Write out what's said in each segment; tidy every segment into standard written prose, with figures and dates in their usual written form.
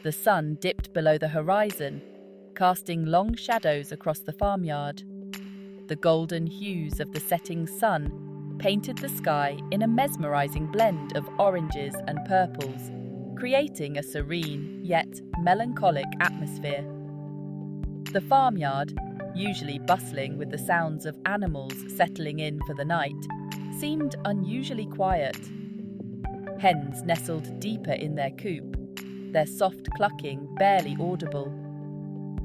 The sun dipped below the horizon, casting long shadows across the farmyard. The golden hues of the setting sun painted the sky in a mesmerizing blend of oranges and purples, creating a serene yet melancholic atmosphere. The farmyard, usually bustling with the sounds of animals settling in for the night, seemed unusually quiet. Hens nestled deeper in their coop, their soft clucking barely audible.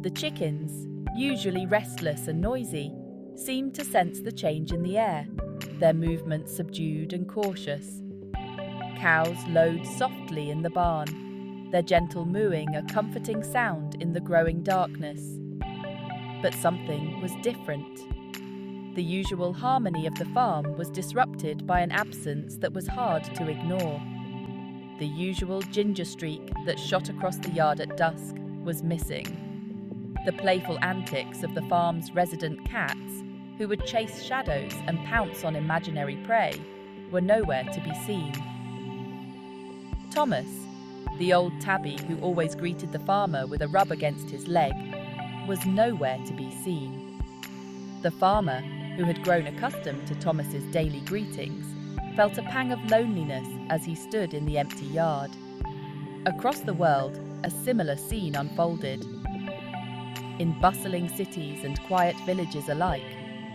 The chickens, usually restless and noisy, seemed to sense the change in the air, their movements subdued and cautious. Cows lowed softly in the barn, their gentle mooing a comforting sound in the growing darkness. But something was different. The usual harmony of the farm was disrupted by an absence that was hard to ignore. The usual ginger streak that shot across the yard at dusk was missing. The playful antics of the farm's resident cats, who would chase shadows and pounce on imaginary prey, were nowhere to be seen. Thomas, the old tabby who always greeted the farmer with a rub against his leg, was nowhere to be seen. The farmer, who had grown accustomed to Thomas's daily greetings, felt a pang of loneliness as he stood in the empty yard. Across the world, a similar scene unfolded. In bustling cities and quiet villages alike,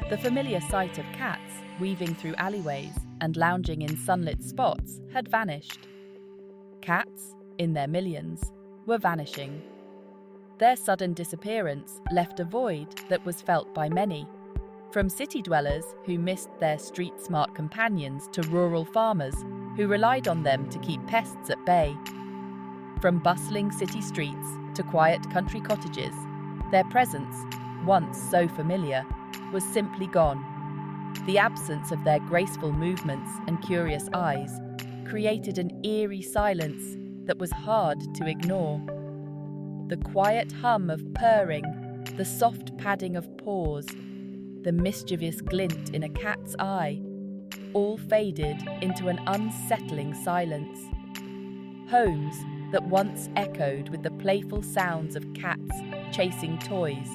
the familiar sight of cats weaving through alleyways and lounging in sunlit spots had vanished. Cats, in their millions, were vanishing. Their sudden disappearance left a void that was felt by many, from city dwellers who missed their street-smart companions to rural farmers who relied on them to keep pests at bay. From bustling city streets to quiet country cottages, their presence, once so familiar, was simply gone. The absence of their graceful movements and curious eyes created an eerie silence that was hard to ignore. The quiet hum of purring, the soft padding of paws, the mischievous glint in a cat's eye, all faded into an unsettling silence. Homes that once echoed with the playful sounds of cats chasing toys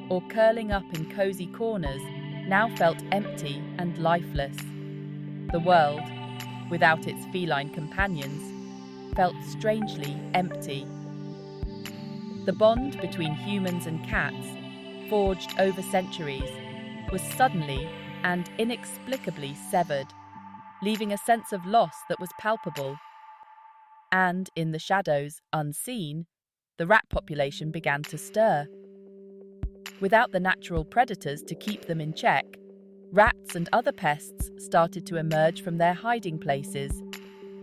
or curling up in cozy corners now felt empty and lifeless. The world, without its feline companions, felt strangely empty. The bond between humans and cats, forged over centuries, was suddenly and inexplicably severed, leaving a sense of loss that was palpable. And in the shadows, unseen, the rat population began to stir. Without the natural predators to keep them in check, rats and other pests started to emerge from their hiding places,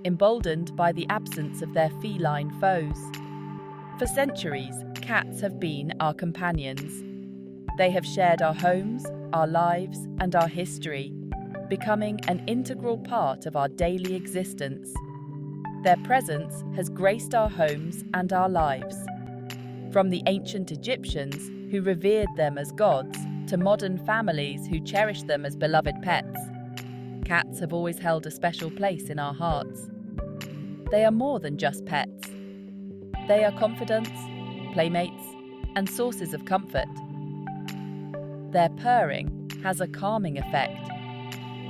emboldened by the absence of their feline foes. For centuries, cats have been our companions. They have shared our homes, our lives, and our history, becoming an integral part of our daily existence. Their presence has graced our homes and our lives. From the ancient Egyptians, who revered them as gods, to modern families who cherish them as beloved pets, cats have always held a special place in our hearts. They are more than just pets. They are confidants, playmates, and sources of comfort. Their purring has a calming effect.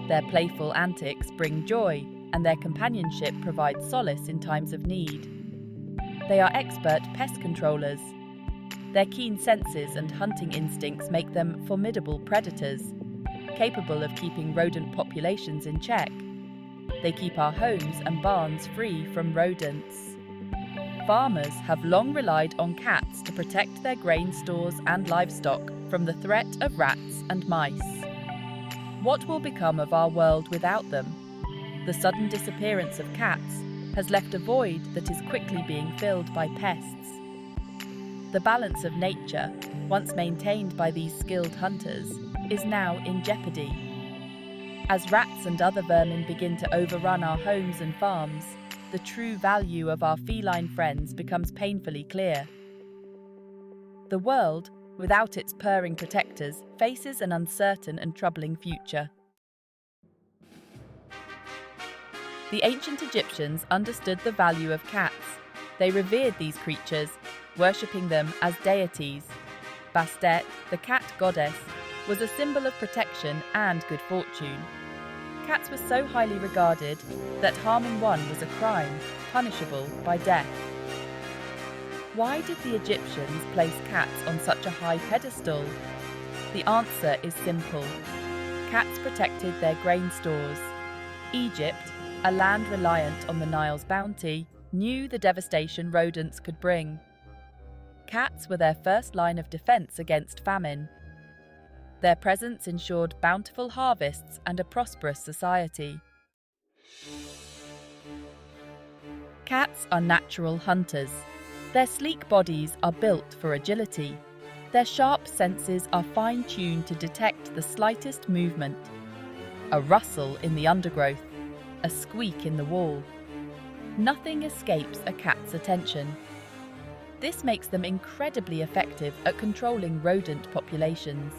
Their playful antics bring joy, and their companionship provides solace in times of need. They are expert pest controllers. Their keen senses and hunting instincts make them formidable predators, capable of keeping rodent populations in check. They keep our homes and barns free from rodents. Farmers have long relied on cats to protect their grain stores and livestock from the threat of rats and mice. What will become of our world without them? The sudden disappearance of cats has left a void that is quickly being filled by pests. The balance of nature, once maintained by these skilled hunters, is now in jeopardy. As rats and other vermin begin to overrun our homes and farms, the true value of our feline friends becomes painfully clear. The world, without its purring protectors, faces an uncertain and troubling future. The ancient Egyptians understood the value of cats. They revered these creatures, worshipping them as deities. Bastet, the cat goddess, was a symbol of protection and good fortune. Cats were so highly regarded that harming one was a crime, punishable by death. Why did the Egyptians place cats on such a high pedestal? The answer is simple. Cats protected their grain stores. Egypt, a land reliant on the Nile's bounty, knew the devastation rodents could bring. Cats were their first line of defense against famine. Their presence ensured bountiful harvests and a prosperous society. Cats are natural hunters. Their sleek bodies are built for agility. Their sharp senses are fine-tuned to detect the slightest movement. A rustle in the undergrowth, a squeak in the wall. Nothing escapes a cat's attention. This makes them incredibly effective at controlling rodent populations.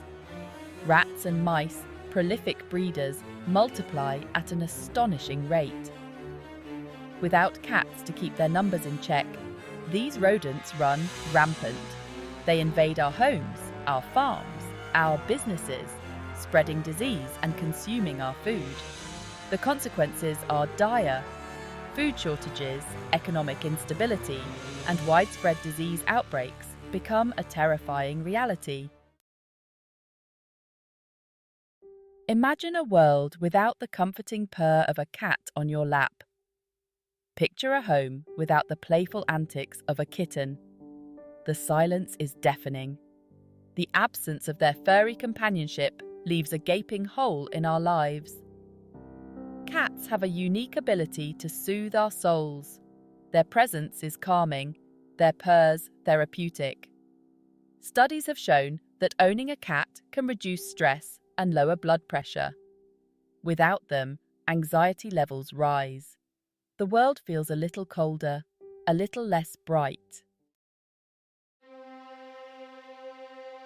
Rats and mice, prolific breeders, multiply at an astonishing rate. Without cats to keep their numbers in check, these rodents run rampant. They invade our homes, our farms, our businesses, spreading disease and consuming our food. The consequences are dire. Food shortages, economic instability, and widespread disease outbreaks become a terrifying reality. Imagine a world without the comforting purr of a cat on your lap. Picture a home without the playful antics of a kitten. The silence is deafening. The absence of their furry companionship leaves a gaping hole in our lives. Cats have a unique ability to soothe our souls. Their presence is calming, their purrs therapeutic. Studies have shown that owning a cat can reduce stress and lower blood pressure. Without them, anxiety levels rise. The world feels a little colder, a little less bright.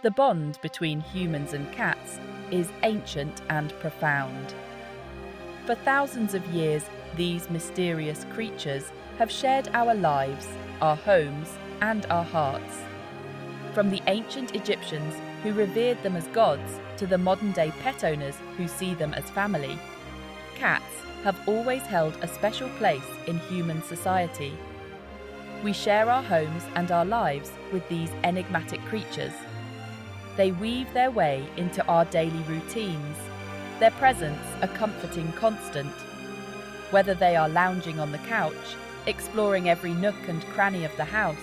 The bond between humans and cats is ancient and profound. For thousands of years, these mysterious creatures have shared our lives, our homes, and our hearts. From the ancient Egyptians who revered them as gods to the modern-day pet owners who see them as family, cats have always held a special place in human society. We share our homes and our lives with these enigmatic creatures. They weave their way into our daily routines, their presence a comforting constant. Whether they are lounging on the couch, exploring every nook and cranny of the house,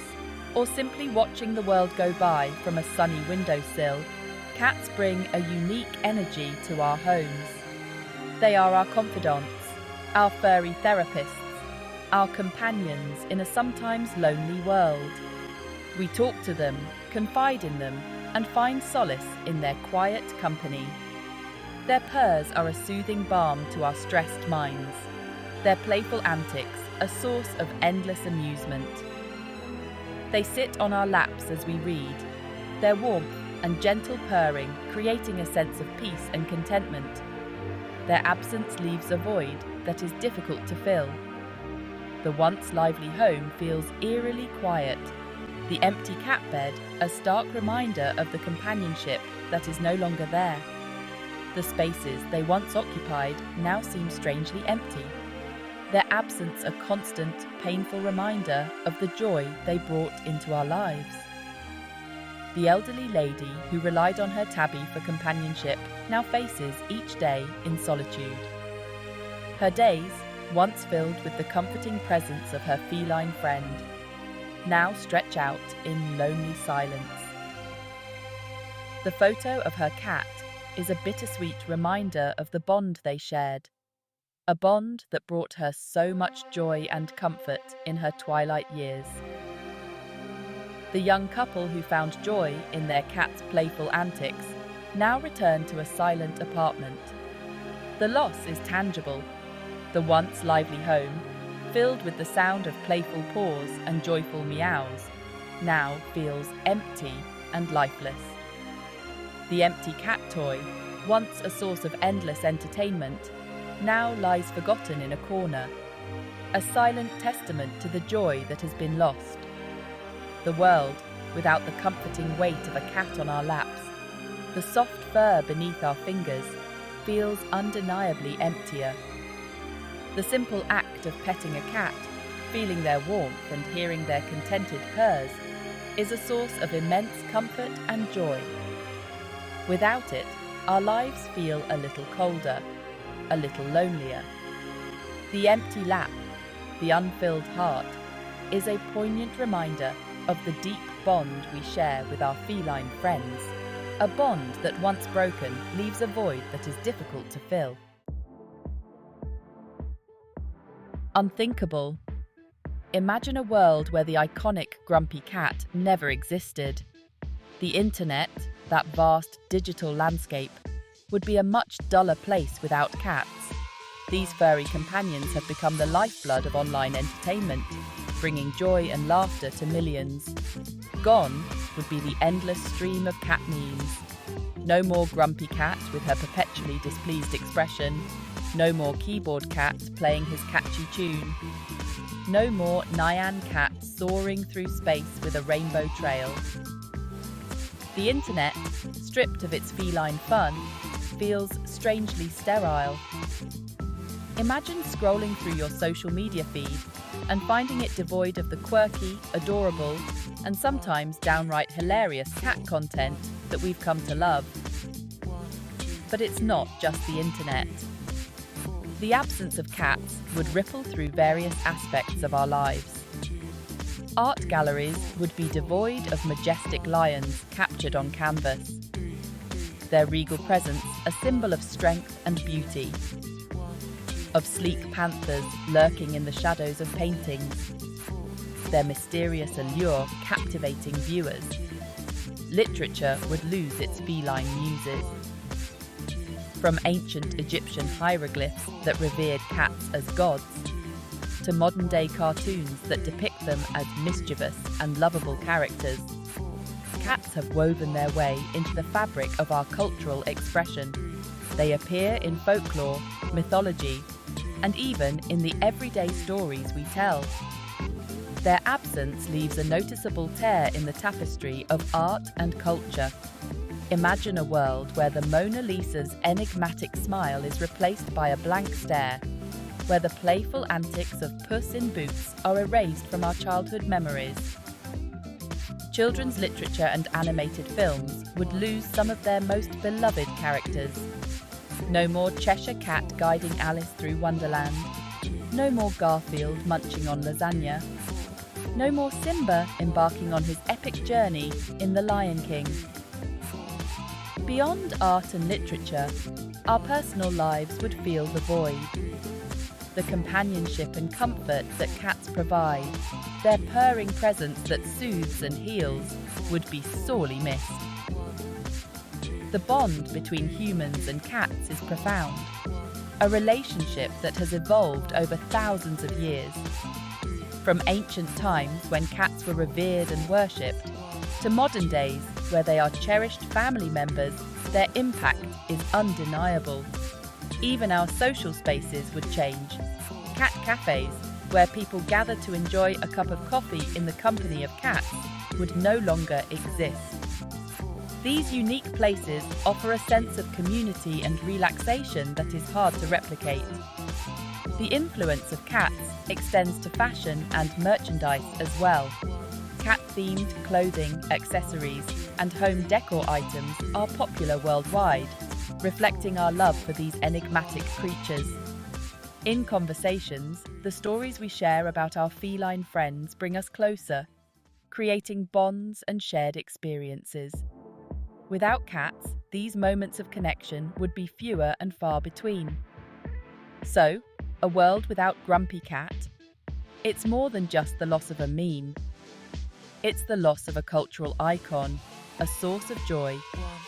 or simply watching the world go by from a sunny windowsill, cats bring a unique energy to our homes. They are our confidants, our furry therapists, our companions in a sometimes lonely world. We talk to them, confide in them, and find solace in their quiet company. Their purrs are a soothing balm to our stressed minds. Their playful antics a source of endless amusement. They sit on our laps as we read, their warmth and gentle purring creating a sense of peace and contentment. Their absence leaves a void that is difficult to fill. The once lively home feels eerily quiet. The empty cat bed, a stark reminder of the companionship that is no longer there. The spaces they once occupied now seem strangely empty. Their absence a constant, painful reminder of the joy they brought into our lives. The elderly lady who relied on her tabby for companionship now faces each day in solitude. Her days, once filled with the comforting presence of her feline friend, now stretch out in lonely silence. The photo of her cat is a bittersweet reminder of the bond they shared, a bond that brought her so much joy and comfort in her twilight years. The young couple who found joy in their cat's playful antics now return to a silent apartment. The loss is tangible. The once lively home, filled with the sound of playful paws and joyful meows, now feels empty and lifeless. The empty cat toy, once a source of endless entertainment, now lies forgotten in a corner, a silent testament to the joy that has been lost. The world, without the comforting weight of a cat on our laps, the soft fur beneath our fingers, feels undeniably emptier. The simple act of petting a cat, feeling their warmth and hearing their contented purrs, is a source of immense comfort and joy. Without it, our lives feel a little colder, a little lonelier. The empty lap, the unfilled heart, is a poignant reminder of the deep bond we share with our feline friends, a bond that once broken leaves a void that is difficult to fill. Unthinkable. Imagine a world where the iconic grumpy cat never existed. The internet, that vast digital landscape, would be a much duller place without cats. These furry companions have become the lifeblood of online entertainment, bringing joy and laughter to millions. Gone would be the endless stream of cat memes. No more grumpy cat with her perpetually displeased expression. No more keyboard cat playing his catchy tune. No more Nyan cat soaring through space with a rainbow trail. The internet, stripped of its feline fun, feels strangely sterile. Imagine scrolling through your social media feed and finding it devoid of the quirky, adorable, and sometimes downright hilarious cat content that we've come to love. But it's not just the internet. The absence of cats would ripple through various aspects of our lives. Art galleries would be devoid of majestic lions captured on canvas. Their regal presence a symbol of strength and beauty. Of sleek panthers lurking in the shadows of paintings. Their mysterious allure captivating viewers. Literature would lose its feline muses. From ancient Egyptian hieroglyphs that revered cats as gods, to modern-day cartoons that depict them as mischievous and lovable characters, cats have woven their way into the fabric of our cultural expression. They appear in folklore, mythology, and even in the everyday stories we tell. Their absence leaves a noticeable tear in the tapestry of art and culture. Imagine a world where the Mona Lisa's enigmatic smile is replaced by a blank stare, where the playful antics of Puss in Boots are erased from our childhood memories. Children's literature and animated films would lose some of their most beloved characters. No more Cheshire Cat guiding Alice through Wonderland. No more Garfield munching on lasagna. No more Simba embarking on his epic journey in The Lion King. Beyond art and literature, our personal lives would feel the void. The companionship and comfort that cats provide, their purring presence that soothes and heals, would be sorely missed. The bond between humans and cats is profound, a relationship that has evolved over thousands of years. From ancient times when cats were revered and worshipped, to modern days where they are cherished family members, their impact is undeniable. Even our social spaces would change. Cat cafes, where people gather to enjoy a cup of coffee in the company of cats, would no longer exist. These unique places offer a sense of community and relaxation that is hard to replicate. The influence of cats extends to fashion and merchandise as well. Cat-themed clothing, accessories, and home decor items are popular worldwide, reflecting our love for these enigmatic creatures. In conversations, the stories we share about our feline friends bring us closer, creating bonds and shared experiences. Without cats, these moments of connection would be fewer and far between. So, a world without Grumpy Cat? It's more than just the loss of a meme. It's the loss of a cultural icon, a source of joy,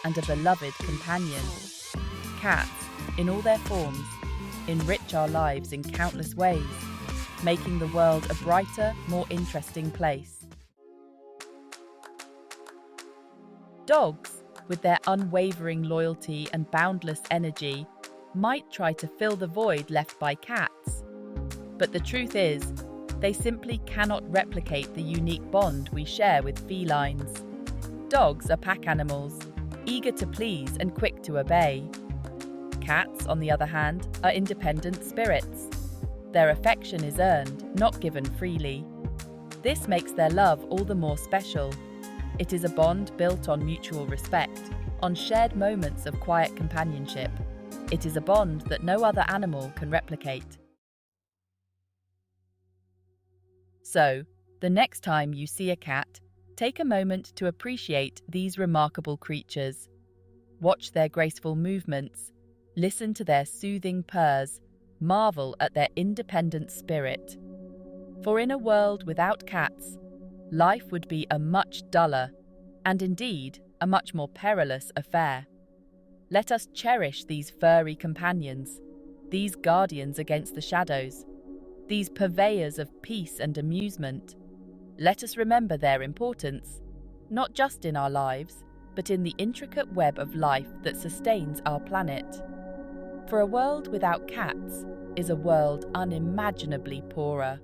and a beloved companion. Cats, in all their forms, enrich our lives in countless ways, making the world a brighter, more interesting place. Dogs, with their unwavering loyalty and boundless energy, might try to fill the void left by cats. But the truth is, they simply cannot replicate the unique bond we share with felines. Dogs are pack animals, eager to please and quick to obey. Cats, on the other hand, are independent spirits. Their affection is earned, not given freely. This makes their love all the more special. It is a bond built on mutual respect, on shared moments of quiet companionship. It is a bond that no other animal can replicate. So, the next time you see a cat, take a moment to appreciate these remarkable creatures. Watch their graceful movements, listen to their soothing purrs, marvel at their independent spirit. For in a world without cats, life would be a much duller, and indeed a much more perilous affair. Let us cherish these furry companions, these guardians against the shadows, these purveyors of peace and amusement. Let us remember their importance, not just in our lives, but in the intricate web of life that sustains our planet. For a world without cats is a world unimaginably poorer.